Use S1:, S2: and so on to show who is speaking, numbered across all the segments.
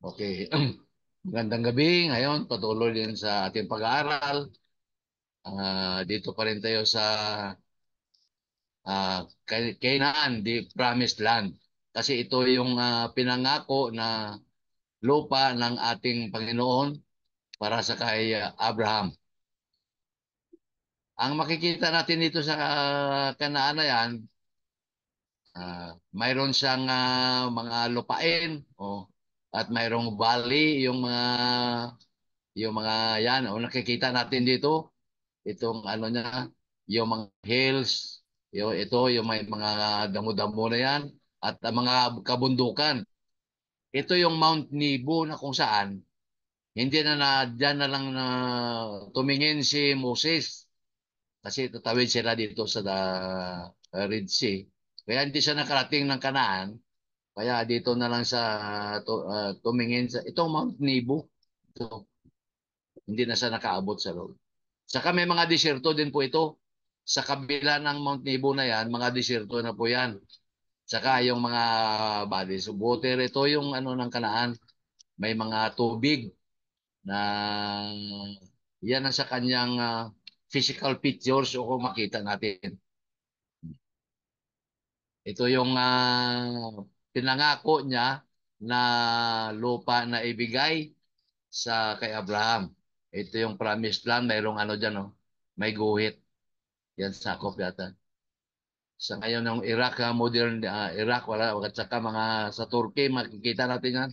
S1: Okay. Magandang gabi. Ngayon, patuloy din sa ating pag-aaral. Dito pa rin tayo sa Canaan, the Promised Land. Kasi ito yung pinangako na lupa ng ating Panginoon para sa kay Abraham. Ang makikita natin dito sa Canaan na yan, mayroon siyang mga lupain, at mayroong valley, yung mga yan, nakikita natin dito. Itong ano niya, yung mga hills, yung may mga damo-damo na yan, at ang mga kabundukan. Ito yung Mount Nebo na kung saan, hindi dyan na lang na tumingin si Moses kasi tatawid sila dito sa Red Sea. Kaya hindi siya nakarating ng Kanaan, kaya dito na lang sa tumingin sa itong Mount Nebo. Ito, hindi na siya nakaabot sa road. Saka may mga disyerto din po ito. Sa kabila ng Mount Nebo na yan, mga disyerto na po yan. Saka yung mga bodies of water, ito yung ano ng Kanaan. May mga tubig na yan ang sa kanyang physical pictures o kung makita natin. Ito yung pinangako niya na lupa na ibigay sa kay Abraham. Ito yung promised land, mayroong ano dyan, oh, may guhit. Yan sakop yata. Sa ngayon ng Iraq, modern Iraq, wala, at saka mga sa Turkey, makikita natin yan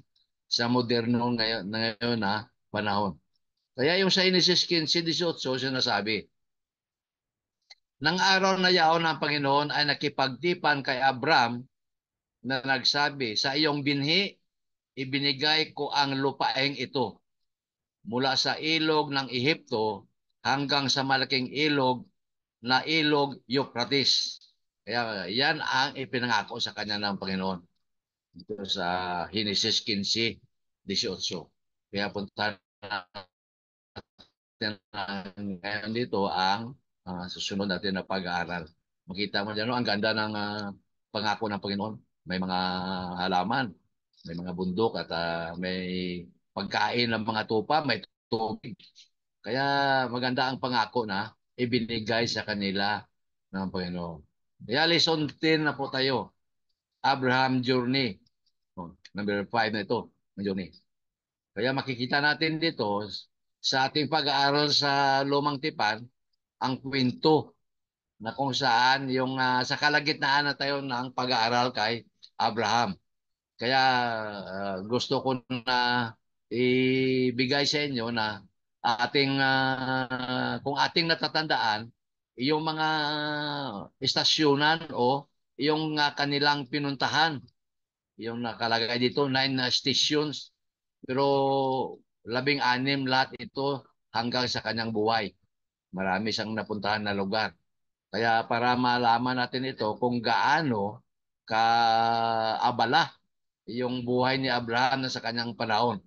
S1: sa moderno ngayon na panahon. Kaya yung sa Genesis 15:18, sinasabi, nang araw na yaon ng Panginoon ay nakipagtipan kay Abram na nagsabi, sa iyong binhi, ibinigay ko ang lupaeng ito mula sa ilog ng Ehipto hanggang sa malaking ilog na ilog Euphrates. Kaya yan ang ipinangako sa kanya ng Panginoon. Dito sa Genesis 15:18. Kaya punta natin ngayon dito ang susunod natin na pag-aaral. Makita mo dyan, no? Ang ganda ng pangako ng Panginoon. May mga halaman, may mga bundok at may pagkain ng mga tupa, may tubig. Kaya maganda ang pangako na ibinigay sa kanila ng Panginoon. Kaya lesson 10 na po tayo. Abraham journey. Number 5 na ito, ng journey. Kaya makikita natin dito sa ating pag-aaral sa Lumang Tipan, ang kwento na kung saan yung sa kalagitnaan na tayo ng pag-aaral kay Abraham. Kaya gusto ko na ibigay sa inyo na kung ating natatandaan, yung mga istasyonan o yung kanilang pinuntahan, yung nakalagay dito, 9 stations, pero 16 lahat ito hanggang sa kanyang buhay. Marami siyang napuntahan na lugar. Kaya para malaman natin ito kung gaano kaabala yung buhay ni Abraham na sa kanyang panahon.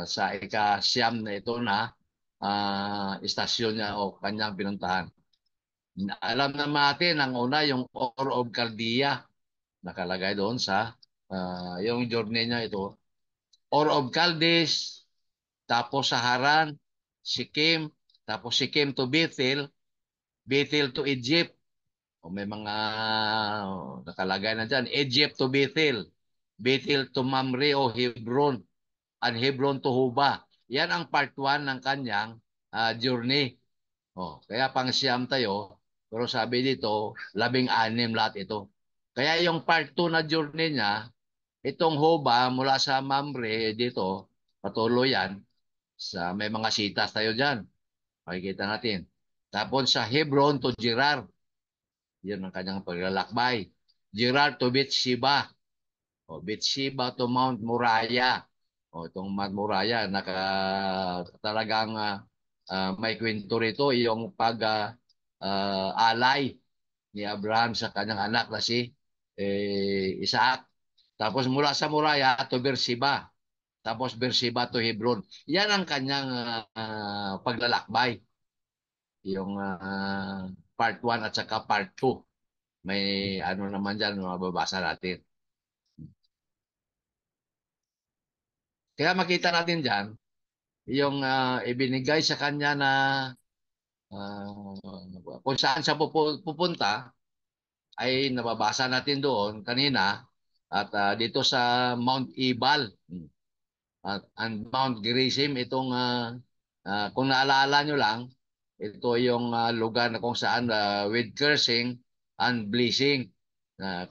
S1: Sa ika-siyam na ito na istasyon niya o kanyang pinuntahan. Alam naman natin, ang una, yung Ur of Chaldea, nakalagay doon sa yung journey niya ito. Ur of Chaldees, tapos sa Haran, Sikkim, tapos Sikkim to Bethel, Bethel to Egypt. O may mga nakalagay na dyan. Egypt to Bethel, Bethel to Mamre o Hebron, and Hebron to Huba. Yan ang part 1 ng kanyang journey. Kaya pang siyam tayo, pero sabi dito, 16 lahat ito. Kaya yung part 2 na journey niya, itong Hoba mula sa Mamre dito, patuloy yan. May mga sitas tayo dyan. Makikita natin. Tapos sa Hebron to Gerar. Yun ang kanyang paglalakbay. Gerar to Beersheba. Beersheba to Mount Moriah. Itong Mount Moriah, talagang may kwento rito yung pag-alay ni Abraham sa kanyang anak na si Isaac. Tapos mula sa Moriah to Beersheba. Tapos Beersheba to Hebron. Yan ang kanyang paglalakbay. Yung part 1 at saka part 2. May ano naman dyan, mababasa natin. Kaya makita natin diyan yung ibinigay sa kanya na kung saan siya pupunta ay nababasa natin doon kanina at dito sa Mount Ebal at and Mount Gerizim itong kung naalala nyo lang ito yung lugar na kung saan with cursing and blessing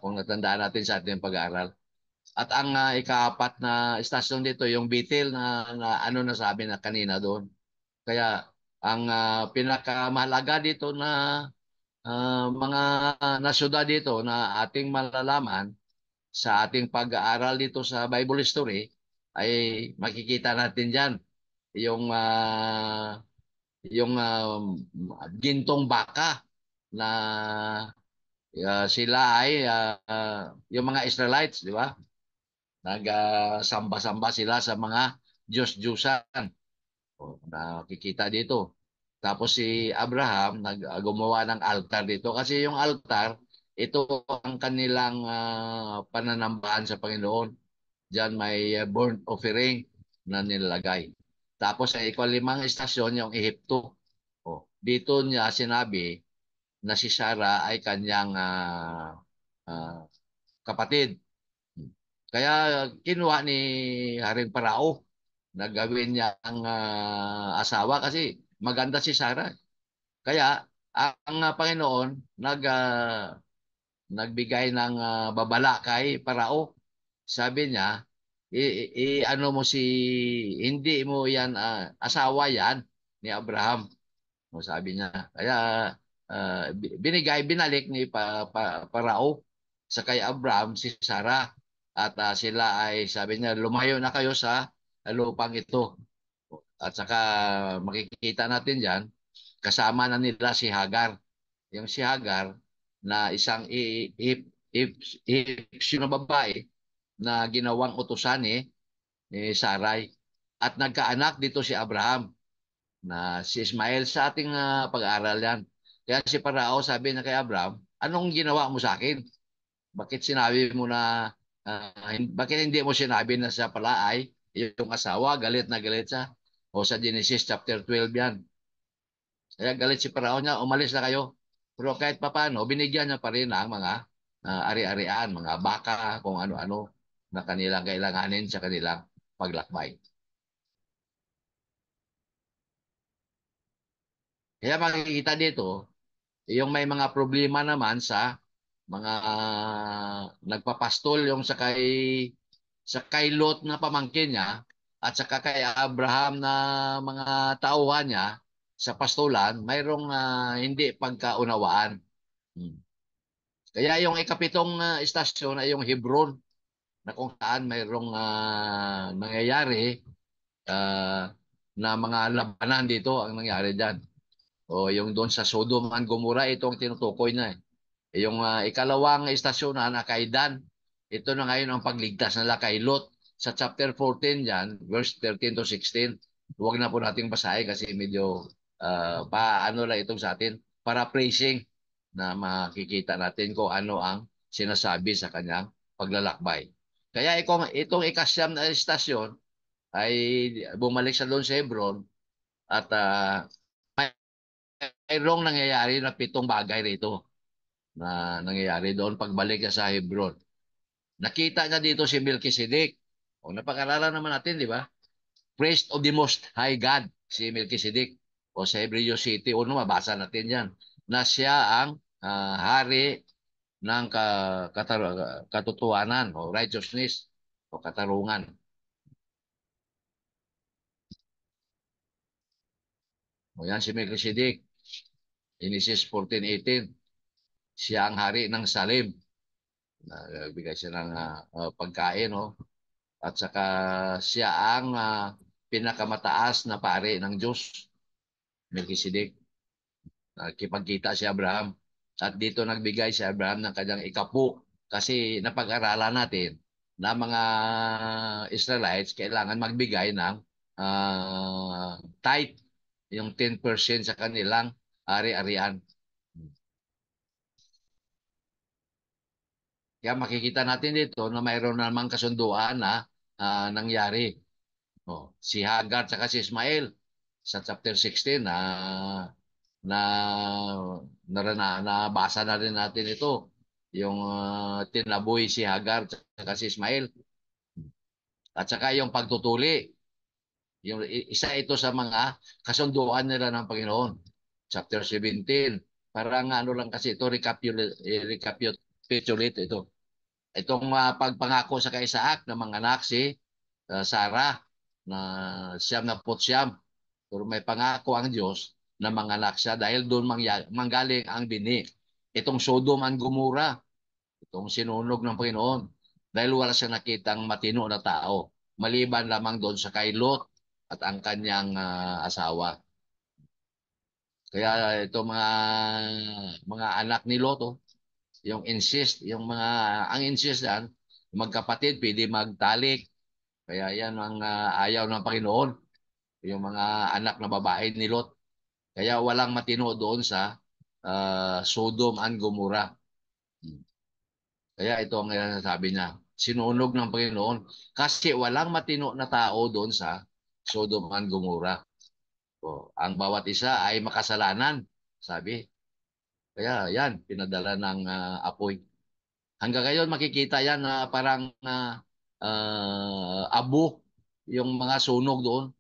S1: kung natandaan natin sa ating pag-aaral. At ang ikaapat na istasyon dito yung Bethel na ano nasabi na kanina doon. Kaya ang pinakamahalaga dito na mga na syudad dito na ating malalaman sa ating pag-aaral dito sa Bible history ay makikita natin diyan yung gintong baka na sila ay yung mga Israelites, di ba? Nagsamba-samba sila sa mga Diyos-Diyusan. Nakikita dito. Tapos si Abraham gumawa ng altar dito kasi yung altar ito ang kanilang pananambahan sa Panginoon. Diyan may burnt offering na nilalagay. Tapos sa ikalimang istasyon yung Ehipto. Dito niya sinabi na si Sarah ay kanyang ah, kapatid. Kaya kinuha ni Haring Parao na gawin niya ang asawa kasi maganda si Sarah. Kaya ang Panginoon nagbigay ng babala kay Parao. Sabi niya, ano mo si hindi mo yan asawa yan ni Abraham. O sabi niya. Kaya binalik ni Parao sa kay Abraham si Sarah at sila ay sabi niya lumayo na kayo sa lupang ito. At saka makikita natin diyan kasama na nila si Hagar. Yung si Hagar na isang Egyptian na babae na ginawang utusan ni Sarai. At nagkaanak dito si Abraham na si Ismael sa ating pag-aaral yan. Kaya si Parao sabi na kay Abraham, anong ginawa mo sa akin? Bakit sinabi mo na, bakit hindi mo sinabi na siya pala ay yung asawa, galit na galit siya? O sa Genesis chapter 12 yan. Kaya galit si Parao niya, umalis na kayo. Pero kahit papano, binigyan niya pa rin ang mga ari-arian, mga baka, kung ano-ano na kanilang kailanganin sa kanilang paglakbay. Kaya makikita dito, yung may mga problema naman sa mga nagpapastol yung sa kay Lot na pamangkin niya at saka kay Abraham na mga tauhan niya sa pastulan, mayroong hindi pagkaunawaan. Hmm. Kaya yung ikapitong istasyon ay yung Hebron na kung saan mayroong nangyayari ah, na mga labanan dito ang nangyari dyan. O yung doon sa Sodom and Gomorrah, ito ang tinutukoy na eh. Yung ikalawang istasyon na kay Dan, ito na ngayon ang pagligtas nila kay Lot. Sa chapter 14 yan, verse 13 to 16. Huwag na po nating basahin kasi medyo paano lang itong sa atin. Paraphrasing na makikita natin kung ano ang sinasabi sa kanyang paglalakbay. Kaya itong ikasyam na istasyon ay bumalik sa doon sa Hebron at mayroong nangyayari na 7 bagay rito na nangyayari doon pagbalik niya sa Hebron. Nakita niya dito si Melchizedek. O napag-aralan naman natin, di ba? Priest of the Most High God, si Melchizedek. O sa Hebreo City, uno mabasa natin yan. Na siya ang hari ng katotohanan o righteousness o katarungan. O yan si Melchizedek. Genesis 14:18. Siya ang hari ng Salem. Nagbigay siya ng pagkain, no? At saka siya ang pinakamataas na pari ng Diyos, Melchizedek. Nakipagkita si Abraham. At dito nagbigay si Abraham ng kanyang ikapu. Kasi napag-aralan natin na mga Israelites kailangan magbigay ng tithe, yung 10% sa kanilang ari-arian. Kaya makikita natin dito na mayroon namang kasunduan na nangyari. Oh, si Hagar at si Ismael sa chapter 16 na nabasa na rin natin ito. Yung tinaboy si Hagar at si Ismael. At saka yung pagtutuli. Yung isa ito sa mga kasunduan nila ng Panginoon. Chapter 17. Parang ano lang kasi ito, recapitulate ito. Itong pagpangako sa kay Isaac na manganak si Sarah na siyam na putsyam. Pero may pangako ang Diyos na manganak siya dahil doon manggaling ang bini. Itong Sodom and Gomorrah, itong sinunog ng Panginoon. Dahil wala siya nakitang matino na tao. Maliban lamang doon sa kay Lot at ang kanyang asawa. Kaya ito mga anak ni Lot, oh, yung incest, ang incest yan, magkapatid, pwede magtalik. Kaya yan ang ayaw ng Panginoon, yung mga anak na babae ni Lot. Kaya walang matino doon sa Sodom and Gomorrah. Kaya ito ang sabi niya, sinunog ng Panginoon kasi walang matino na tao doon sa Sodom and Gomorrah. O, ang bawat isa ay makasalanan, sabi. Kaya yan, pinadala ng apoy. Hanggang ngayon makikita yan na parang abo yung mga sunog doon.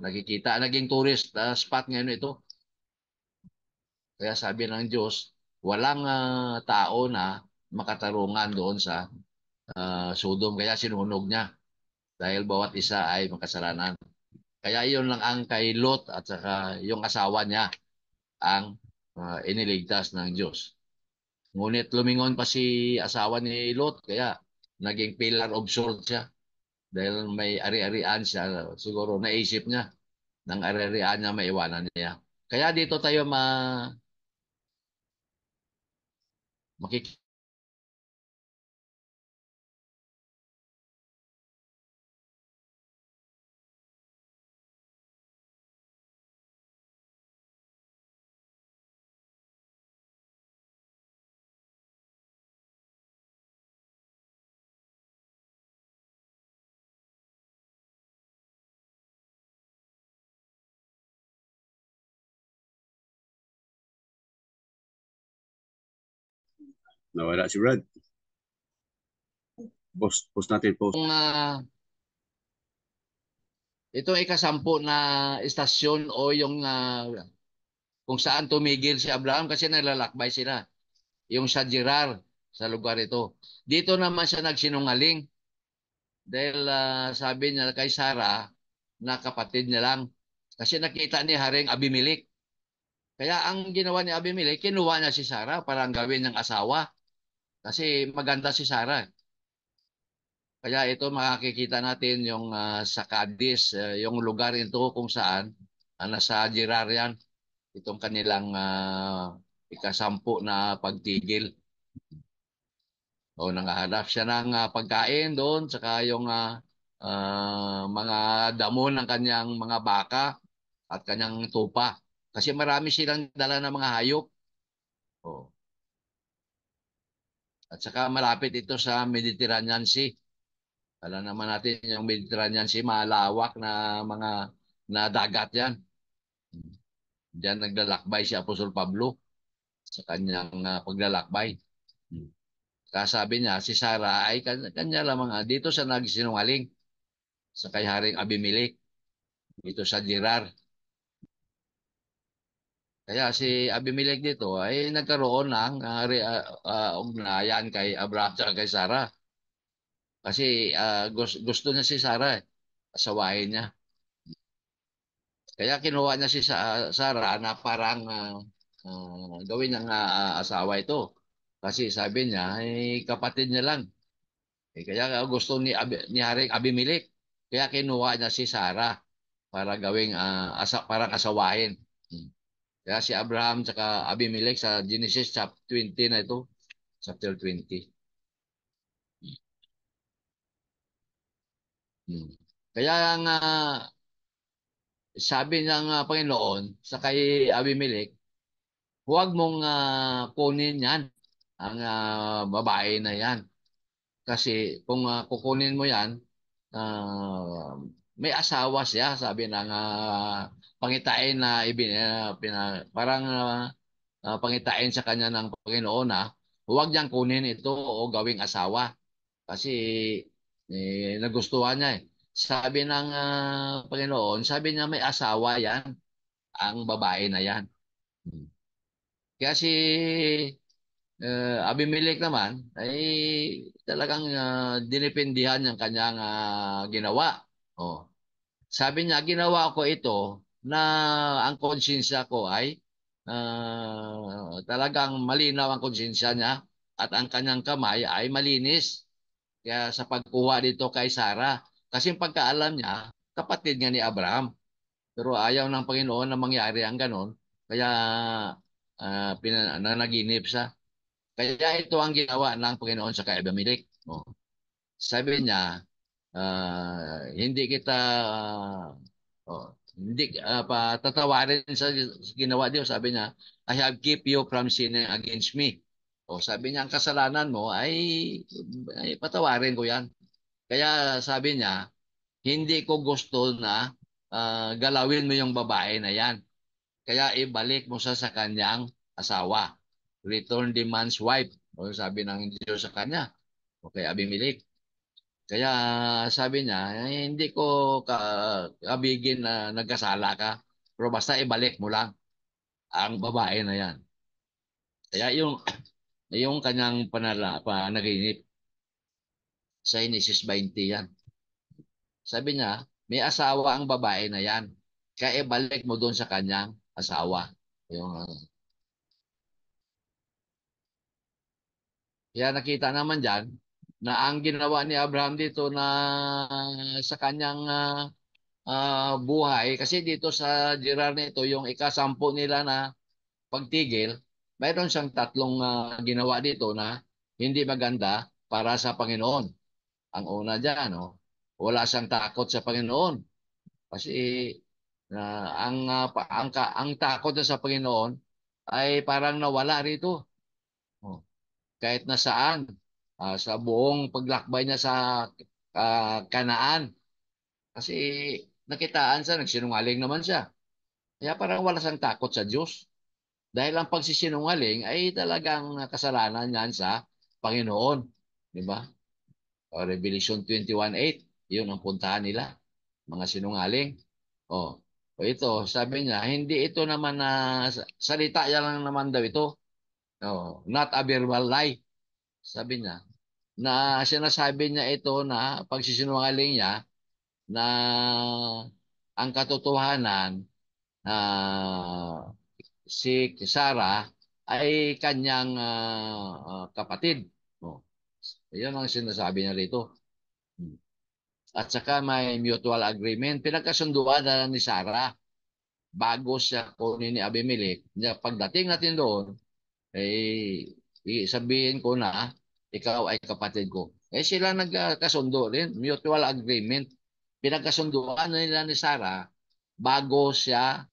S1: Nakikita, naging tourist spot ngayon ito. Kaya sabi ng Diyos, walang tao na makatarungan doon sa Sodom. Kaya sinunog niya dahil bawat isa ay makasalanan. Kaya iyon lang ang kay Lot at saka yung asawa niya ang iniligtas ng Diyos. Ngunit lumingon pa si asawa ni Lot kaya naging pillar of salt siya dahil may ari-arian siya. Siguro naisip niya ng ari-arian niya maiwanan niya. Kaya dito tayo makikita.
S2: Nawala si Brad. Post natin, post.
S1: Itong ikasampu na istasyon o yung kung saan tumigil si Abraham kasi nalalakbay sila. Yung sa Gerar, sa lugar ito. Dito naman siya nagsinungaling dahil sabi niya kay Sarah na kapatid niya lang. Kasi nakita ni Haring Abimelech. Kaya ang ginawa ni Abimelech, kinuha niya si Sarah para gawin niyang asawa. Kasi maganda si Sarah. Kaya ito makikita natin yung sa Cadiz, yung lugar ito kung saan nasa Gerar yan. Itong kanilang ikasampu na pagtigil. O nangahanap siya ng pagkain doon, saka yung mga damo ng kanyang mga baka at kanyang tupa. Kasi marami silang dala ng mga hayop. O. At saka malapit ito sa Mediterranean Sea. Alam naman natin yung Mediterranean Sea, malawak na mga na dagat yan. Diyan naglalakbay si Apostol Pablo sa kanyang paglalakbay. Kasabi niya, si Sarah ay kanya lamang dito sa nagsinungaling sa kay Haring Abimelech, dito sa Gerar. Kaya si Abimelech dito ay nagkaroon ng ugnayan kay Abraham at kay Sarah. Kasi gusto niya si Sarah, asawahin niya. Kaya kinuha niya si Sarah na parang gawin ng asawa ito. Kasi sabi niya, ay kapatid niya lang. Kaya gusto ni Haring Abimelech. Kaya kinuha niya si Sarah para gawing parang asawahin. Kaya si Abraham at Abimelech sa Genesis chapter 20 na ito, chapter 20. Kaya nga sabi ng Panginoon sa kay Abimelech, huwag mong kunin yan, ang babae na yan. Kasi kung kukunin mo yan, ah, may asawa siya, sabi ng pangitain na parang pangitain sa kanya ng Panginoon na huwag niyang kunin ito o gawing asawa kasi nagustuhan niya eh. Sabi ng Panginoon, sabi niya may asawa yan, ang babae na yan. Kaya si Abimelech naman ay talagang dinipendihan ng kanyang ginawa. Oh. Sabi niya, ginawa ko ito na ang konsensya ko ay talagang malinaw ang konsensya niya at ang kanyang kamay ay malinis. Kaya sa pagkuha dito kay Sarah, kasi yung pagkaalam niya, kapatid nga ni Abraham. Pero ayaw ng Panginoon na mangyari ang ganon. Kaya nanaginip siya. Kaya ito ang ginawa ng Panginoon sa kay Abimelech. Oh. Sabi niya, hindi kita hindi patatawarin sa ginawa Diyos. Sabi niya, I have kept you from sinning against me. O sabi niya, ang kasalanan mo ay patawarin ko yan. Kaya sabi niya, hindi ko gusto na galawin mo yung babae na yan. Kaya ibalik mo sa kanyang asawa. Return the man's wife. O sabi ng Diyos sa kanya. O kay Abimelech. Kaya sabi niya, hindi ko kabigin na nagkasala ka. Pero basta ibalik mo lang ang babae na yan. Kaya yung kanyang panaginip sa Genesis 20 yan. Sabi niya, may asawa ang babae na yan. Kaya ibalik mo doon sa kanyang asawa. Yung, kaya nakita naman dyan na ang ginawa ni Abraham dito na sa kanyang buhay, kasi dito sa Gerar nito, yung ikasampu nila na pagtigil, mayroon siyang tatlong ginawa dito na hindi maganda para sa Panginoon. Ang una dyan, no? Wala siyang takot sa Panginoon. Kasi ang takot na sa Panginoon ay parang nawala rito. Oh. Kahit na saan, sa buong paglakbay niya sa Kanaan. Kasi nakitaan siya, nagsinungaling naman siya. Kaya parang wala siyang takot sa Diyos. Dahil ang pagsisinungaling ay talagang kasalanan niyan sa Panginoon. Di ba? Revelation 21:8, yun ang puntahan nila. Mga sinungaling. Oh. O ito, sabi niya, hindi ito naman na salita yan lang naman daw ito. Oh, not a verbal lie. Sabi niya, na sinasabi niya ito na pagsisinungaling niya na ang katotohanan si Sarah ay kanyang kapatid. Oh. Yan ang sinasabi niya rito. At saka may mutual agreement. Pinagkasunduan na ni Sarah bago siya kunin ni Abimelech. Pagdating natin doon, eh, sabihin ko na ikaw ay kapatid ko. Eh sila nagkasundo rin, mutual agreement. Pinagkasunduan nila ni Sarah bago siya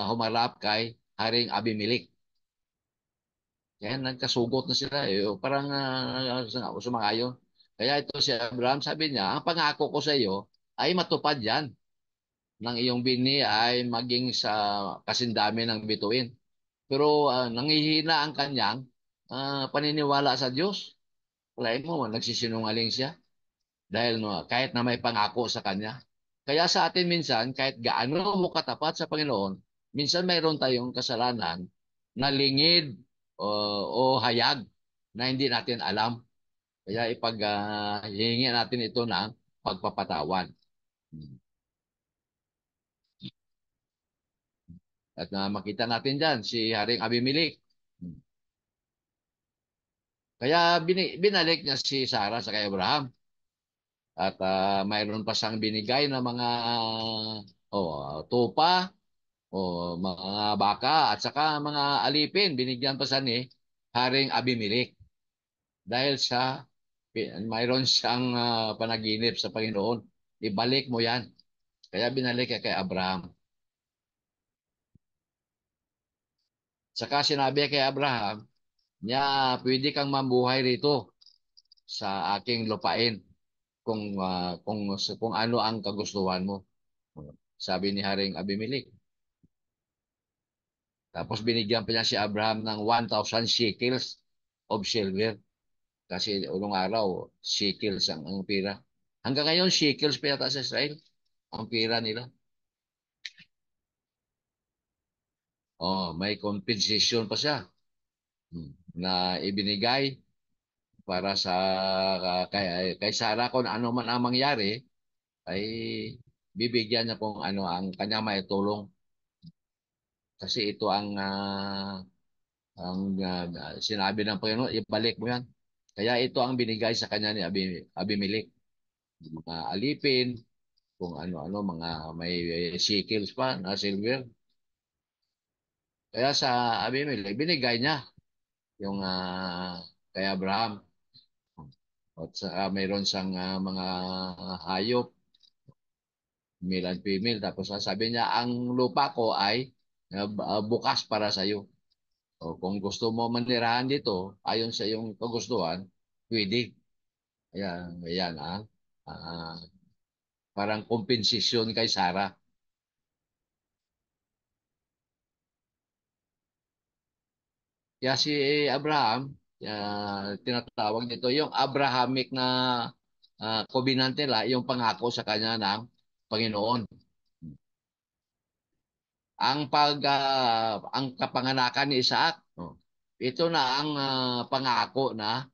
S1: humarap kay Haring Abimelech. Kaya nagkasugot na sila. Parang sumangayon. Kaya ito si Abraham, sabi niya, ang pangako ko sa iyo ay matupad yan ng iyong bini ay maging sa kasindami ng bituin. Pero nangihina ang kanyang paniniwala sa Diyos. Wala mo, nagsisinungaling siya. Dahil kahit na may pangako sa kanya. Kaya sa atin minsan, kahit gaano mo katapat sa Panginoon, minsan mayroon tayong kasalanan na lingid o hayag na hindi natin alam. Kaya hihingi natin ito ng pagpapatawan. At makita natin dyan si Haring Abimelech. Kaya binalik niya si Sarah sa kay Abraham. At mayroon pa siyang binigay na mga tupa, mga baka, at saka mga alipin. Binigyan pa siya ni Haring Abimelech. Dahil mayroon siyang panaginip sa Panginoon. Ibalik mo yan. Kaya binalik kay Abraham. Saka sinabi kay Abraham, niya, pwede kang mamuhay rito sa aking lupain. kung ano ang kagustuhan mo. Sabi ni Haring Abimelech. Tapos binigyan pa niya si Abraham ng 1,000 shekels of silver. Kasi ulong araw, shekels ang pira. Hanggang ngayon, shekels pa yata sa Israel. Ang pira nila. Oh, may compensation pa siya. Na ibinigay para sa kay Sarah kung ano man ang mangyari ay bibigyan niya kung ano ang kanya maitulong kasi ito ang sinabi ng Panginoon, ibalik mo yan. Kaya ito ang binigay sa kanya ni Abimelech. Mga alipin, kung ano-ano, mga may shekels pa na silver. Kaya sa Abimelech, binigay niya yung kay Abraham. At saka mayroon siyang mga hayop, male and female. Tapos sabi niya, ang lupa ko ay bukas para sa iyo. O kung gusto mo manirahan dito, ayon sa iyong kagustuhan, pwede. Ayan, ah, parang kompensasyon kay Sarah. Kaya si Abraham, tinatawag nito yung Abrahamic na covenant nila, yung pangako sa kanya ng Panginoon. Ang kapanganakan ni Isaac, ito na ang pangako na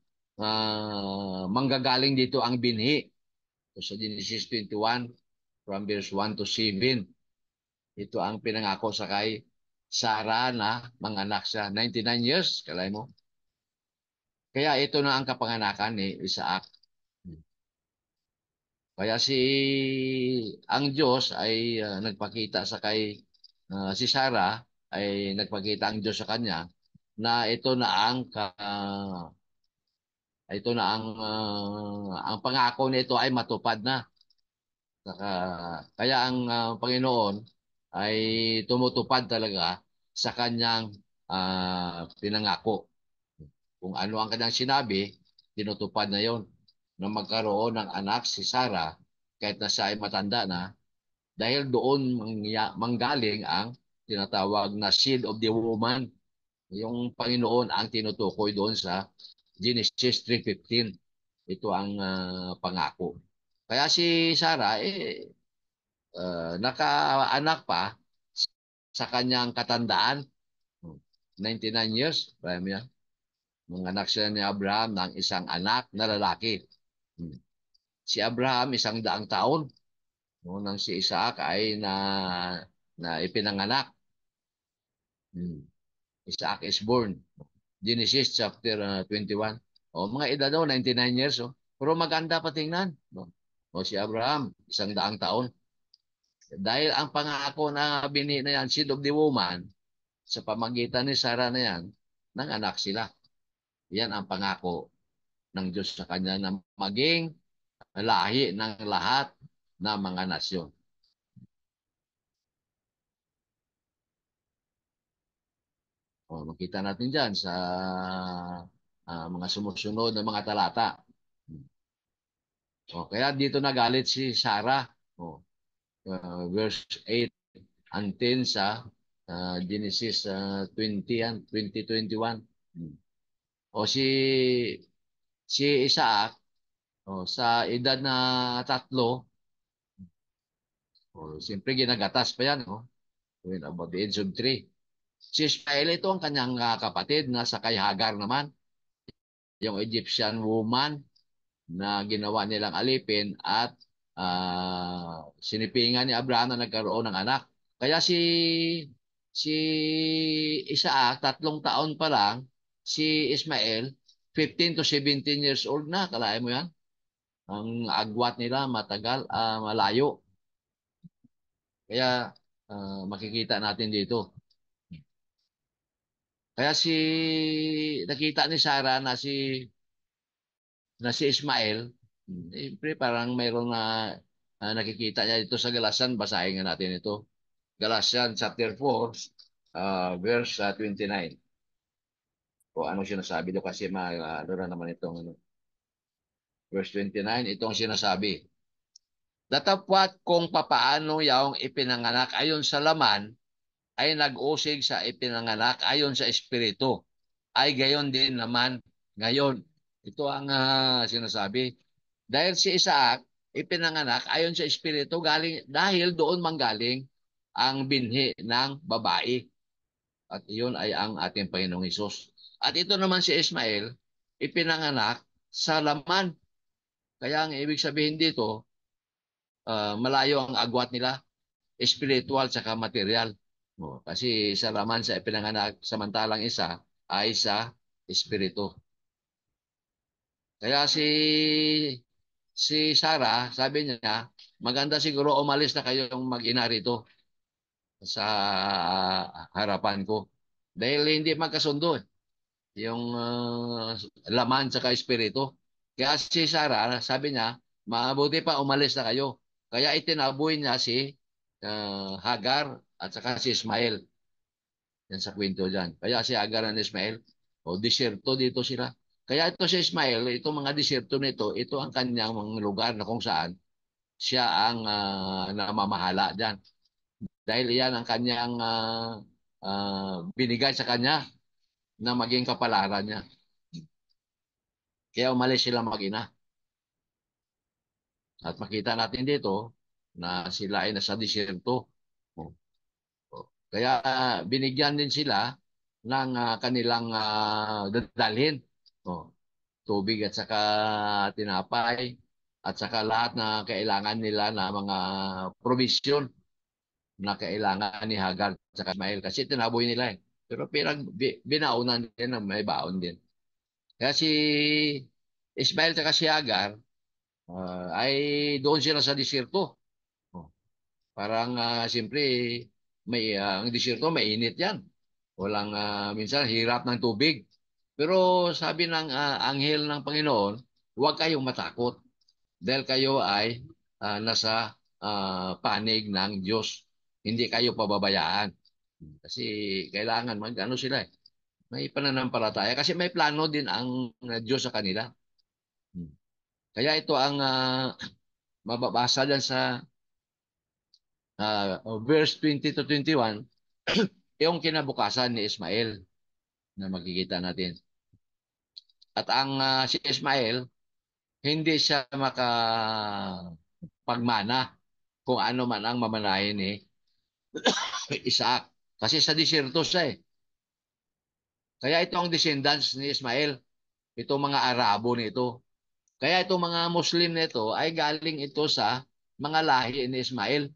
S1: manggagaling dito ang binhi. So, sa Genesis 21 from verse 1 to 7. Ito ang pinangako sa kay Sarah na manganak siya 99 years, kalay mo. Kaya ito na ang kapanganakan ni Isaac. Kaya ang Diyos ay nagpakita sa kay si Sarah ay nagpakita ang Diyos sa kanya na ito na ang pangako nito ay matupad na. Saka, kaya ang Panginoon ay tumutupad talaga sa kanyang pinangako. Kung ano ang kanyang sinabi, tinutupad na yon na magkaroon ng anak si Sarah kahit na siya ay matanda na dahil doon manggaling ang tinatawag na seed of the woman. Yung Panginoon ang tinutukoy doon sa Genesis 3:15. Ito ang pangako. Kaya si Sarah, nakaanak pa sa kanyang katandaan. 99 years. Marami yan. Manganak siya ni Abraham ng isang anak na lalaki. Si Abraham, 100 taon. Nang si Isaac ay na ipinanganak. Isaac is born. Genesis chapter 21. O, mga edad daw, 99 years. Oh. Pero maganda pa tingnan. No? O si Abraham, 100 taon. Dahil ang pangako na bini na yan, seed of the woman, sa pamagitan ni Sarah na yan, ng anak sila. Yan ang pangako ng Diyos sa kanya na maging lahi ng lahat ng mga nasyon. O, makita natin dyan sa mga sumusunod na mga talata. O, kaya dito nagalit si Sarah. O, verse 8 until sa Genesis 20 yan, 20:21. O si Isaac, sa edad na 3, siyempre ginagatas pa yan, when about the age of 3. Si Ismael, ito ang kanyang kapatid na sa kay Hagar naman, yung Egyptian woman na ginawa nilang alipin at sinipingan ni Abraham na nagkaroon ng anak. Kaya si Isaac, 3 taon pa lang, si Ismael, 15 to 17 years old na. Kalahin mo yan? Ang agwat nila matagal, malayo. Kaya makikita natin dito. Kaya nakita ni Sarah na si Ismael, siyempre parang mayroon na nakikita niya dito sa Galatian, basahin nga natin ito. Galatian chapter 4, verse 29. O ano sinasabi doon kasi ano na naman itong ano. Verse 29, itong sinasabi. Datapwat kung papaano yaong ipinanganak ayon sa laman, ay nag-usig sa ipinanganak ayon sa Espiritu. Ay gayon din naman ngayon. Ito ang sinasabi. Dahil si Isaac, ipinanganak ayon sa Espiritu, galing, dahil doon manggaling ang binhi ng babae. At iyon ay ang ating Panginoong Hesus. At ito naman si Ismael, ipinanganak sa laman. Kaya ang ibig sabihin dito, malayo ang agwat nila, spiritual saka material. Kasi sa laman sa ipinanganak, samantalang isa ay sa espiritu. Kaya si Sarah, sabi niya, maganda siguro umalis na kayong mag-ina rito sa harapan ko. Dahil hindi magkasundo yung laman sa espiritu. Kaya si Sarah, sabi niya, mabuti pa umalis na kayo. Kaya itinaboy niya si Hagar at saka si Ismael. Yan sa kwento dyan. Kaya si Hagar and Ismael, o disyerto dito sila. Kaya ito si Ismael, itong mga disyerto nito, ito ang kanyang mga lugar na kung saan siya ang namamahala dyan. Dahil yan ang kanyang binigay sa kanya na maging kapalaran niya. Kaya umalis sila mag-ina. At makita natin dito na sila ay nasa disyerto. Kaya binigyan din sila ng kanilang dadalhin. Oh, tubig at saka tinapay at saka lahat na kailangan nila na mga provision na kailangan ni Hagar at saka Ismael kasi tinaboy nila eh. Pero binaunan din ng may baon din. Kaya si Ismael at saka si Hagar ay doon sila sa disyerto. Oh, parang siyempre ang disyerto mainit yan. Walang minsan hirap ng tubig. Pero sabi ng anghel ng Panginoon, huwag kayong matakot dahil kayo ay nasa panig ng Diyos. Hindi kayo pababayaan. Kasi kailangan mag-ano sila eh. May pananampalataya. Kasi may plano din ang Diyos sa kanila. Kaya ito ang mababasa dyan sa verse 20 to 21, yung kinabukasan ni Ismael na makikita natin. At ang si Ismael, hindi siya makapagmana kung ano man ang mamanahin ni Isaac. Kasi sa disyerto siya eh. Kaya ito ang descendants ni Ismael, itong mga Arabo nito. Kaya itong mga Muslim nito ay galing ito sa mga lahi ni Ismael,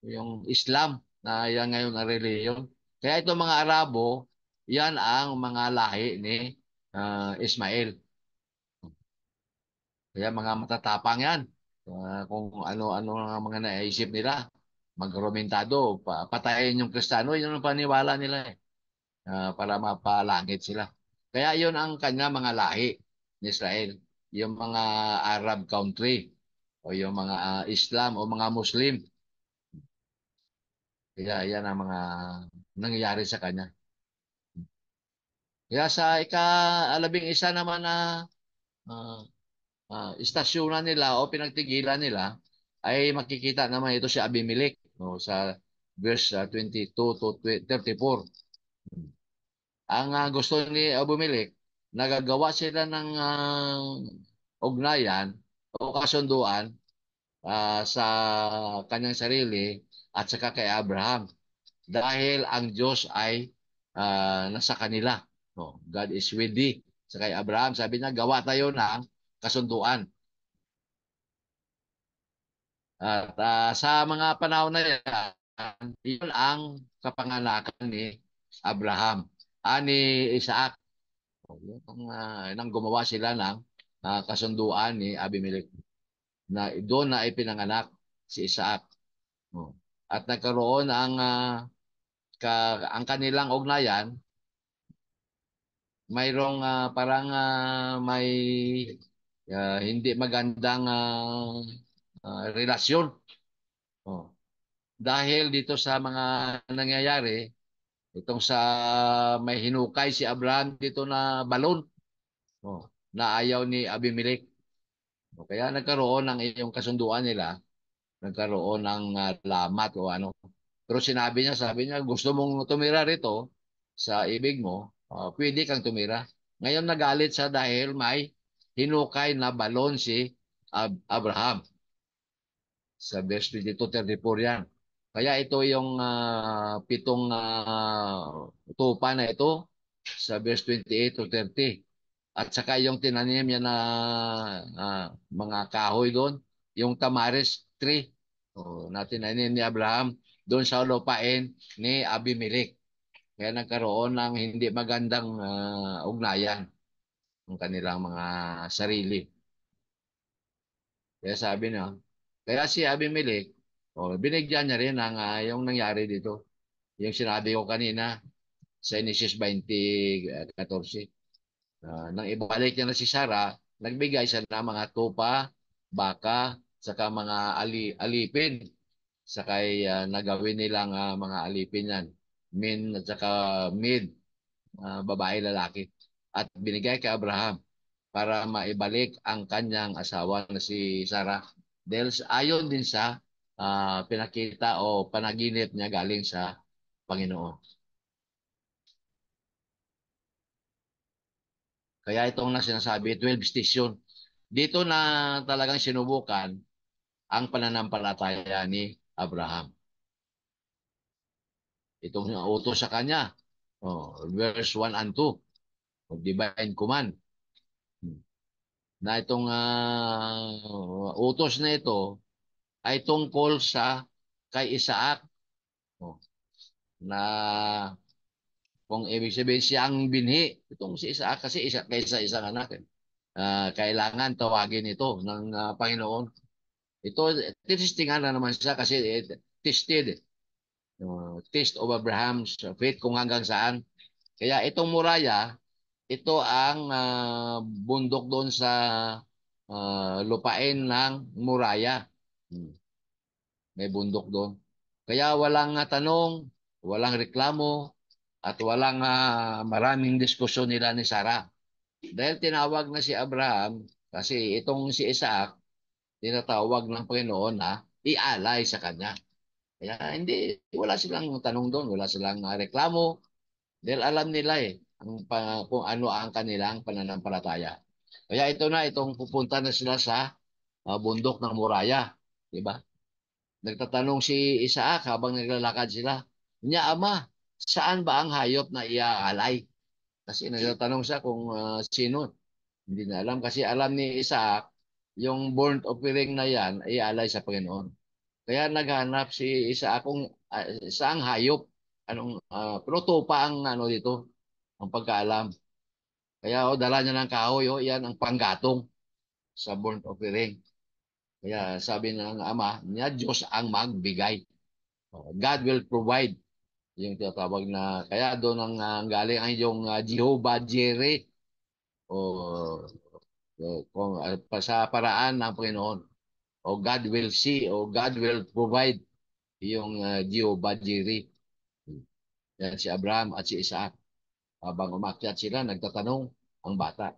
S1: yung Islam na yan ngayon ang reliyon. Kaya itong mga Arabo, yan ang mga lahi ni Ismael. Kaya mga matatapang yan. Kung ano-ano ang mga naisip nila, magrumentado, patayin yung Kristiyano, yun ang paniwala nila eh. Para mapalangit sila. Kaya yun ang kanya mga lahi ni Israel. Yung mga Arab country o yung mga Islam o mga Muslim. Kaya yan ang mga nangyayari sa kanya. Kaya sa ika-11 naman na uh, istasyonan nila o pinagtigilan nila, ay makikita naman ito si Abimelech no, sa verse 22 to 34. Ang gusto ni Abimelech, nagagawa sila ng ugnayan o kasunduan sa kanyang sarili at saka kay Abraham dahil ang Diyos ay nasa kanila. No, God is with thee. Sa kay Abraham, sabi niya, gawa tayo ng kasunduan. At sa mga panahon na yan, yun ang kapanganakan ni Abraham, ni Isaac. Yun nang gumawa sila ng kasunduan ni Abimelech na doon na ipinanganak si Isaac. At nagkaroon ang kanilang ugnayan, mayroong parang may hindi magandang relasyon. Oh. Dahil dito sa mga nangyayari, itong sa may hinukay si Abraham dito na balon na ayaw ni Abimelech. Kaya nagkaroon ng iyong kasunduan nila, nagkaroon ng lamat o ano. Pero sabi niya, gusto mong tumira rito sa ibig mo, pwede kang tumira. Ngayon nagalit siya dahil may hinukay na balon si Abraham. Sa verse 22-34 yan. Kaya ito yung pitong tupa na ito sa verse 28 to 30. At saka yung tinanim niya na mga kahoy doon, yung tamaris tree na tinanim ni Abraham doon sa lupain ni Abimelech. Kaya nagkaroon ng hindi magandang ugnayan ng kanilang mga sarili. Kaya sabi niya, kaya si Abimelech, binigyan niya rin ng yung nangyari dito. Yung sinabi ko kanina sa Genesis 20:14. Nang ibalik niya na si Sarah, nagbigay siya ng mga tupa, baka, saka mga alipin. Saka nagawin nilang mga alipin yan. Min at saka mid, babae, lalaki. At binigay kay Abraham para maibalik ang kanyang asawa na si Sarah. Dahil ayon din sa pinakita o panaginip niya galing sa Panginoon. Kaya itong na sinasabi, 12 station. Dito na talagang sinubukan ang pananampalataya ni Abraham. Itong utos sa kanya. Verse 1 and 2. Divine command. Na itong utos na ito ay tungkol sa kay Isaac. Na kung ibig sabihin siya ang binhi. Itong si Isaac kasi kaysa isang anak. Kailangan tawagin ito ng Panginoon. Ito, tinistingan na naman siya kasi tested. Test of Abraham's faith kung hanggang saan. Kaya itong Moriah, ito ang bundok doon sa lupain ng Moriah. May bundok doon. Kaya walang tanong, walang reklamo, at walang maraming diskusyon nila ni Sarah. Dahil tinawag na si Abraham, kasi itong si Isaac, tinatawag ng Panginoon na ialay sa kanya. Kaya hindi, wala silang tanong doon, wala silang reklamo, dahil alam nila kung ano ang kanilang pananampalataya. Kaya ito na, itong pupunta na sila sa bundok ng Moriah. Diba? Nagtatanong si Isaac habang naglalakad sila, niya, Ama, saan ba ang hayop na iaalay? Kasi nagtatanong siya kung sino. Hindi na alam kasi alam ni Isaac, yung burnt offering na yan ay ialay sa Panginoon. Kaya naghanap si Isaac kung saang hayop. Pero tupa ang ano dito, ang pagkaalam. Kaya dala niya ng kahoy, yan ang panggatong sa burnt offering. Kaya sabi ng ama niya, Diyos ang magbigay. God will provide. Yung tinatawag na, kaya doon ang galing ang yung Jehovah Jireh o kung sa paraan ng Panginoon. O God will see o God will provide yung Jehovah Jireh. Yan si Abraham at si Isaac. Habang umakyat sila, nagtatanong ang bata.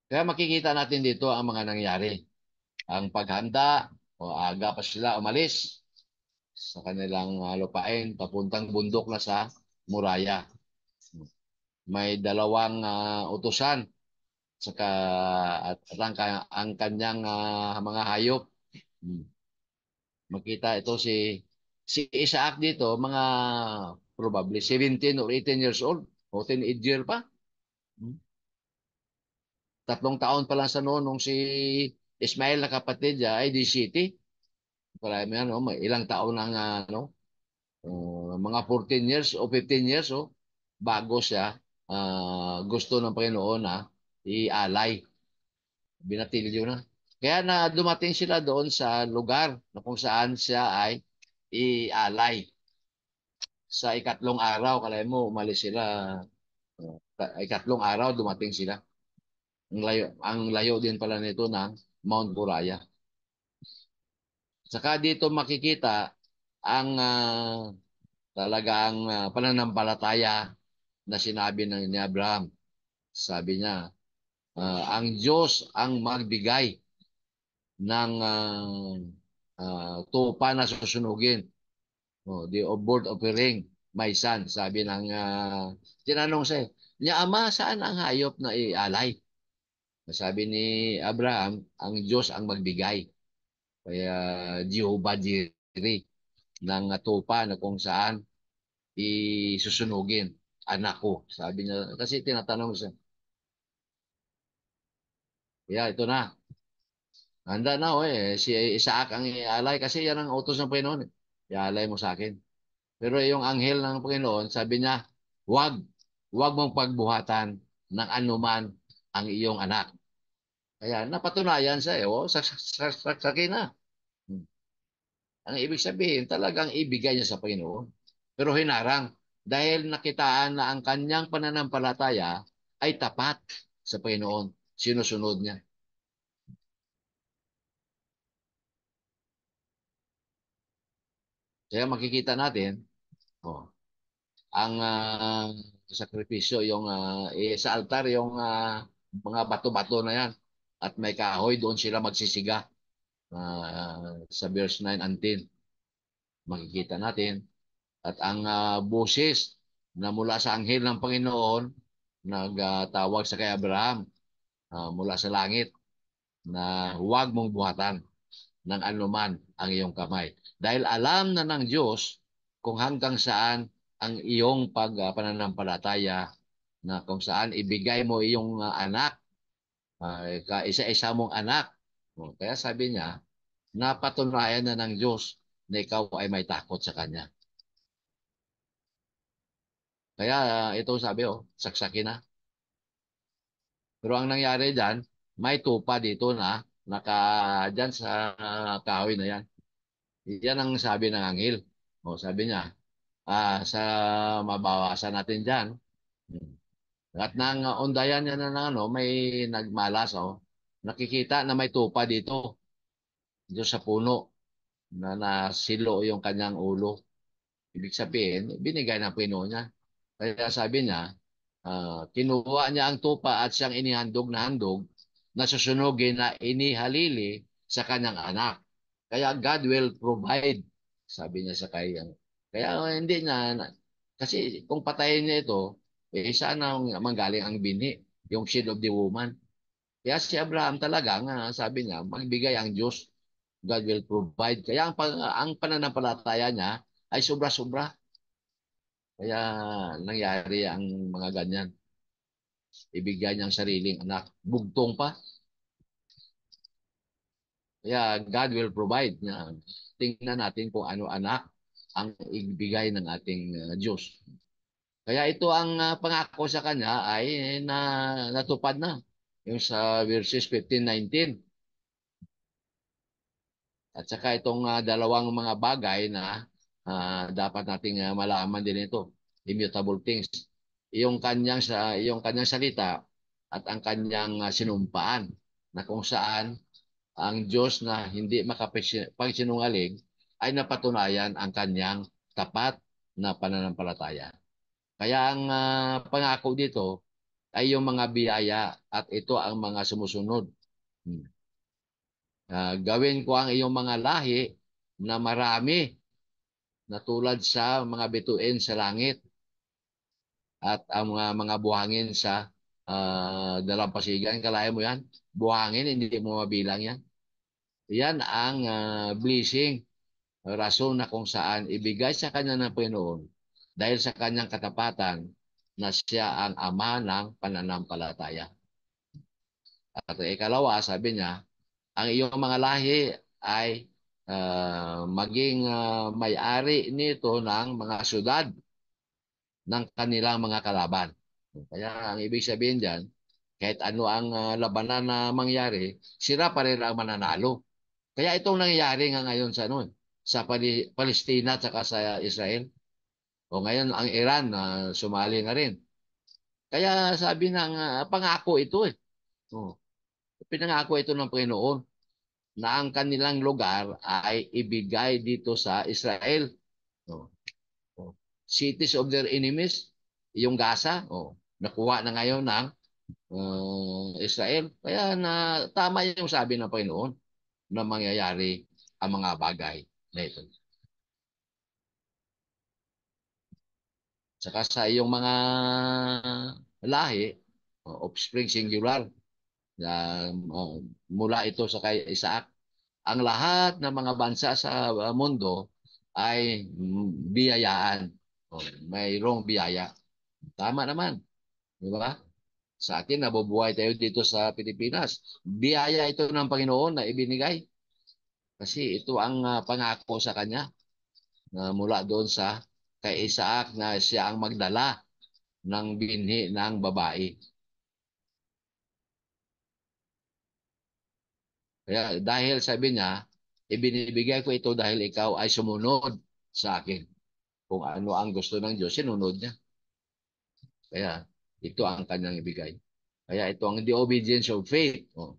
S1: Kaya makikita natin dito ang mga nangyari. Ang paghanda o aga pa sila umalis sa kanilang lupain papuntang bundok na sa Muraya. May dalawang utusan saka at ang kanyang mga hayop. Makita ito si Isaac dito, mga probably 17 or 18 years old o 10 year pa. 3 taon pa lang sa noon nung si Ismael na kapatid niya ay di city. Marami ano, may ilang taon ang mga 14 years o 15 years bago siya gusto ng Panginoon na ialay, binatilyo na. Kaya na dumating sila doon sa lugar na kung saan siya ay ialay. Sa ikatlong araw, kalay mo, umalis sila. Ikatlong araw, dumating sila. Ang layo din pala nito ng Mount Moriah. Saka dito makikita ang talagang pananampalataya na sinabi ng ni Abraham. Sabi niya, ang Diyos ang magbigay ng tupa na susunugin. The bird offering, my son. Sabi ng tinanong siya, niya ama, saan ang hayop na ialay? Sabi ni Abraham, ang Diyos ang magbigay. Kaya Jehovah Jireh ng tupa na kung saan isusunugin anak ko. Sabi niya, kasi tinatanong siya, ito na. Handa na si Isaac ang ialay kasi yan ang utos ng Panginoon. Ialay mo sa akin. Pero yung anghel ng Panginoon, sabi niya, wag mong pagbuhatan ng anuman ang iyong anak. Kaya napatunayan siya sakin na. Hmm. Ang ibig sabihin, talagang ibigay niya sa Panginoon. Pero hinarang, dahil nakitaan na ang kanyang pananampalataya ay tapat sa Panginoon. Sinusunod niya. Kaya makikita natin, ang sakripisyo, yung sa altar, yung mga bato-bato na yan. At may kahoy, doon sila magsisiga. Sa verse 9 and 10, makikita natin. At ang boses na mula sa anghel ng Panginoon, nagtawag sa kay Abraham mula sa langit na huwag mong buhatan ng anuman ang iyong kamay. Dahil alam na ng Diyos kung hanggang saan ang iyong pananampalataya, na kung saan ibigay mo iyong anak, kaisa-isa mong anak. Kaya sabi niya, napatunayan na ng Diyos na ikaw ay may takot sa Kanya. Kaya ito sabi, saksakin na. Pero ang nangyari dyan, may tupa dito na dyan sa kahoy na yan. Yan ang sabi ng anghel. Sabi niya, sa mabawasan natin dyan. At nang undayan niya na ng may nagmalas, nakikita na may tupa dito, dito sa puno, na nasilo yung kanyang ulo. Ibig sabihin, binigay ng Panginoon niya. Kaya sabi niya, kinuha niya ang tupa at siyang inihandog na handog na susunugin na inihalili sa kanyang anak. Kaya God will provide, sabi niya sa kaya. Kaya hindi niya, kasi kung patayin niya ito, saan ang manggaling ang bini, yung seed of the woman. Kaya si Abraham talaga, sabi niya, magbigay ang Diyos, God will provide. Kaya ang pananampalataya niya ay sobra-sobra. Kaya nangyari ang mga ganyan. Ibigay niya ang sariling anak. Bugtong pa. Kaya God will provide. Tingnan natin kung ano anak ang ibigay ng ating Diyos. Kaya ito ang pangako sa kanya ay natupad na. Yung sa verses 15-19. At saka itong dalawang mga bagay na dapat nating malaman din ito. Immutable things. Yung kanyang salita at ang kanyang sinumpaan, na kung saan ang Diyos na hindi makapagsinungaling ay napatunayan ang kanyang tapat na pananampalataya. Kaya ang pangako dito ay yung mga biyaya, at ito ang mga sumusunod. Gawin ko ang iyong mga lahi na marami, na tulad sa mga bituin sa langit, at ang mga buhangin sa dalampasigan. Kalaya mo yan? Buhangin, hindi mo mabilang yan. Yan ang blessing, rason na kung saan ibigay sa kanya ng Panginoon dahil sa kanyang katapatan na siya ang ama ng pananampalataya. At ikalawa, sabi niya, ang iyong mga lahi ay maging may-ari nito ng mga syudad ng kanilang mga kalaban. Kaya ang ibig sabihin dyan, kahit ano ang labanan na mangyari, sila pa rin ang mananalo. Kaya itong nangyayari nga ngayon sa Palestina at saka sa Israel. O ngayon ang Iran na sumali na rin. Kaya sabi ng pangako ito pinangako ito ng Panginoon na ang kanilang lugar ay ibigay dito sa Israel. O, Cities of their enemies, yung Gaza, nakuha na ngayon ng Israel. Kaya na tama yung sabi ng Panginoon na mangyayari ang mga bagay na ito. Saka sa iyong mga lahi, offspring singular, na mula ito sa kay Isaac, ang lahat ng mga bansa sa mundo ay biyayaan. Mayroong biyaya. Tama naman, di ba? Sa atin, nabubuhay tayo dito sa Pilipinas. Biyaya ito ng Panginoon na ibinigay. Kasi ito ang pangako sa kanya na mula doon sa kay Isaac na siya ang magdala ng binhi ng babae. Kaya dahil sabi niya, ibinibigay ko ito dahil ikaw ay sumunod sa akin. Kung ano ang gusto ng Diyos, sinunod niya. Kaya ito ang kanyang ibigay. Kaya ito ang the obedience of faith. O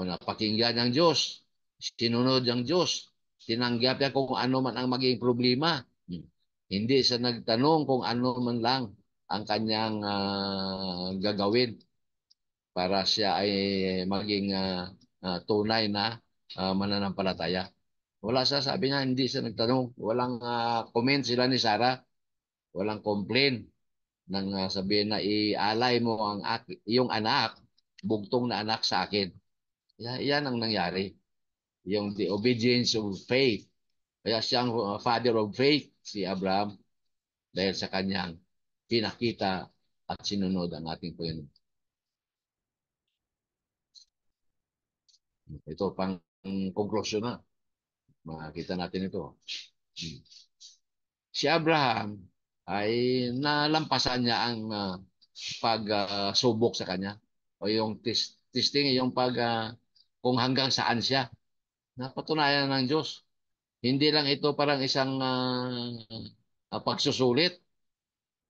S1: napakinggan ng Diyos. Sinunod ng Diyos. Tinanggap niya kung ano man ang maging problema. Hindi siya nagtanong kung ano man lang ang kanyang gagawin para siya ay maging tunay na mananampalataya. Wala siya, sabi niya, hindi siya nagtanong. Walang comment sila ni Sarah. Walang complain nang sabihin na ialay mo ang iyong anak, bugtong na anak sa akin. Yan ang nangyari. Yung the obedience of faith. Kaya siyang father of faith, si Abraham, dahil sa kanyang pinakita at sinunod ang ating Panginoon. Ito pang conclusion na. Makita natin ito. Si Abraham ay nalampasan niya ang pagsubok sa kanya o yung testing, yung kung hanggang saan siya. Napatunayan ng Diyos. Hindi lang ito parang isang pagsusulit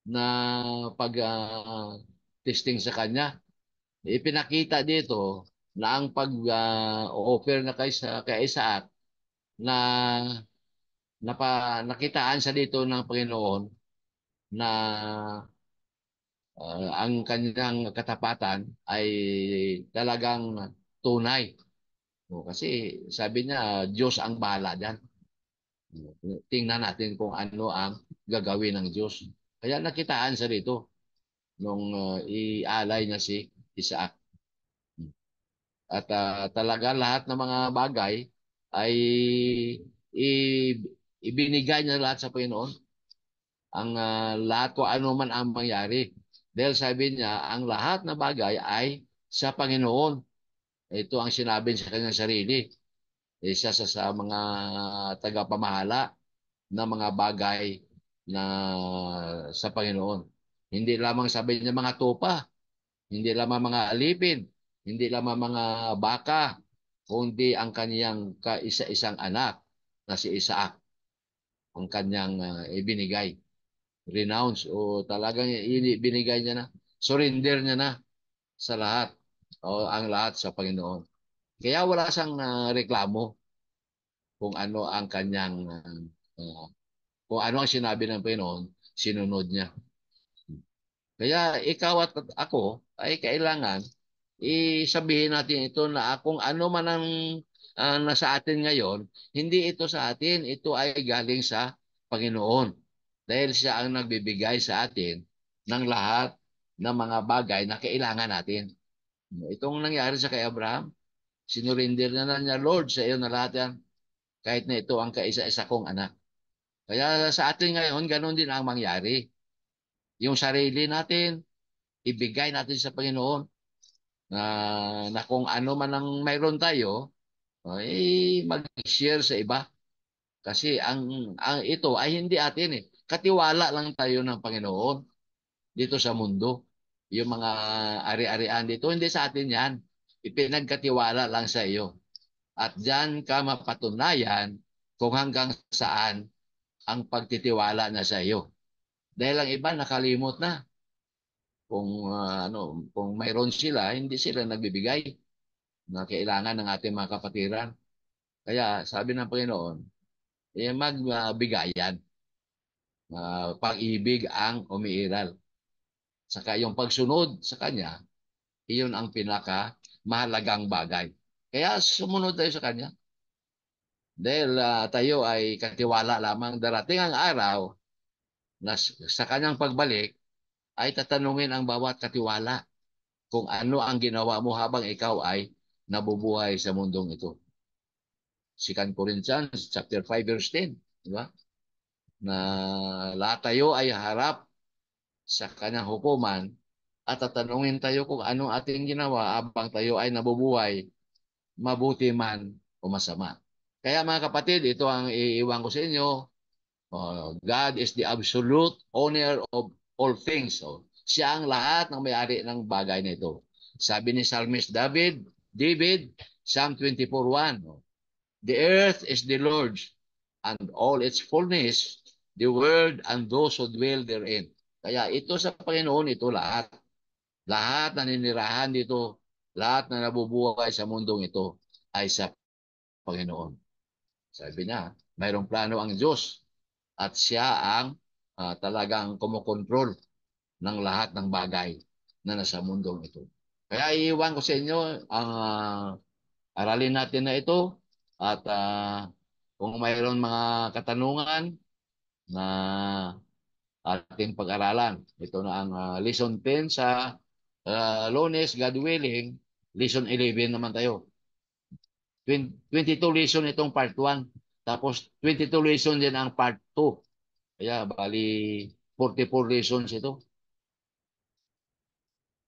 S1: na pag testing sa kanya. Ipinakita dito na ang pag-offer na kay Isaac na nakitaan sa dito ng Panginoon na ang kanyang katapatan ay talagang tunay. Kasi sabi niya, Diyos ang bahala dyan. Tingnan natin kung ano ang gagawin ng Diyos. Kaya nakitaan sa dito nung ialay niya si Isaac. At talaga lahat ng mga bagay ay i- ibinigay niya lahat sa Panginoon. Ang lahat ko ano man ang mangyari. Dahil sabi niya, ang lahat na bagay ay sa Panginoon. Ito ang sinabi sa kanyang sarili. Isa sa mga tagapamahala ng mga bagay na sa Panginoon. Hindi lamang sabi niya mga tupa, hindi lamang mga alipin, hindi lamang mga baka, kundi ang kaniyang kaisa-isang anak na si Isaac ang kanyang ibinigay. Renounce o talagang ibinigay niya na. Surrender niya na sa lahat o ang lahat sa Panginoon. Kaya wala siyang reklamo kung ano ang kanyang kung ano ang sinabi ng Panginoon, sinunod niya. Kaya ikaw at ako ay kailangan isabihin natin ito na kung ano man ang nasa atin ngayon, hindi ito sa atin, ito ay galing sa Panginoon. Dahil siya ang nagbibigay sa atin ng lahat ng mga bagay na kailangan natin. Itong nangyari sa kay Abraham, sinurinder na niya, Lord, sa iyo na lahat yan, kahit na ito ang kaisa-isa kong anak. Kaya sa atin ngayon, ganun din ang mangyari. Yung sarili natin, ibigay natin sa Panginoon na kung ano man ang mayroon tayo, ay mag-share sa iba. Kasi ang ito ay hindi atin eh. Katiwala lang tayo ng Panginoon dito sa mundo. Yung mga ari-arian dito, hindi sa atin yan. Ipinagkatiwala lang sa iyo. At diyan ka mapatunayan kung hanggang saan ang pagtitiwala na sa iyo. Dahil ang iba nakalimot na. Kung mayroon sila, hindi sila nagbibigay na kailangan ng ating mga kapatiran. Kaya sabi ng Panginoon, magbigayan. Pag-ibig ang umiiral. Saka yung pagsunod sa Kanya, iyon ang pinaka mahalagang bagay. Kaya sumunod tayo sa kanya. Dahil tayo ay katiwala lamang, darating ang araw na sa kanyang pagbalik ay tatanungin ang bawat katiwala kung ano ang ginawa mo habang ikaw ay nabubuhay sa mundong ito. 2 Corinthians chapter 5 verse 10, di ba? Na lahat tayo ay harap sa kanyang hukuman at tatanungin tayo kung anong ating ginawa habang tayo ay nabubuhay, mabuti man o masama. Kaya mga kapatid, ito ang iiwan ko sa inyo. God is the absolute owner of all things. So, siya ang lahat ng may-ari ng bagay na ito. Sabi ni Psalmist David, Psalm 24:1, the earth is the Lord's and all its fullness, the world and those who dwell therein. Kaya ito sa Panginoon, ito lahat. Lahat na ninirahan dito, lahat na nabubuhay sa mundong ito ay sa Panginoon. Sabi niya, mayroong plano ang Diyos at siya ang talagang kumukontrol ng lahat ng bagay na nasa mundong ito. Kaya iiwan ko sa inyo ang aralin natin na ito at kung mayroon mga katanungan na ating pag-aralan. Ito na ang lesson 10 sa Lunes, God willing, lesson 11 naman tayo. 22 lesson itong part 1. Tapos 22 lesson din ang part 2. Kaya bali 44 lessons ito.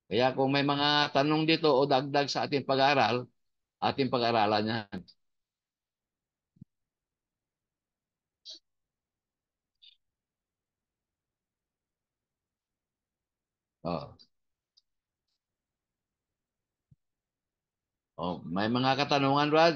S1: Kaya kung may mga tanong dito o dagdag sa ating pag-aaral, ating pag-aralan yan. Oh. Oh, may mga katanungan, Brad?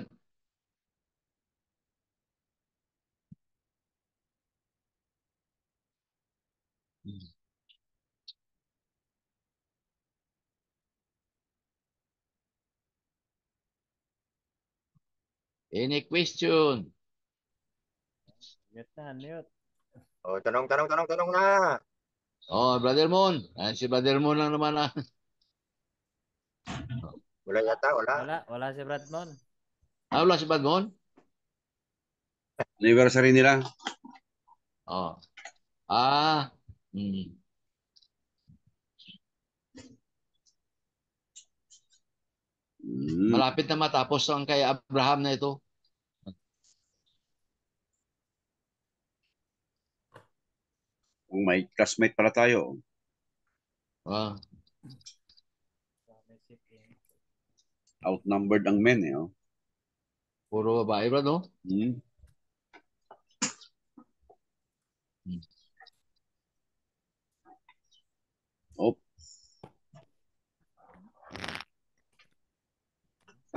S1: Any question?
S2: Mute na, mute.
S3: Oh, tanong na.
S1: Oh, Brother Moon. Si Brother Moon lang naman.
S3: Wala yata, wala.
S2: Wala si Bradmon.
S1: Wala si Brad Moon?
S4: Anniversary nila.
S1: Oh. Ah. Hmm. Malapit na matapos ang kay Abraham na ito.
S4: Kung may classmate pala tayo.
S1: Ah.
S4: Outnumbered ang men eh. Oh.
S1: Puro babae ba, no?
S4: Hmm.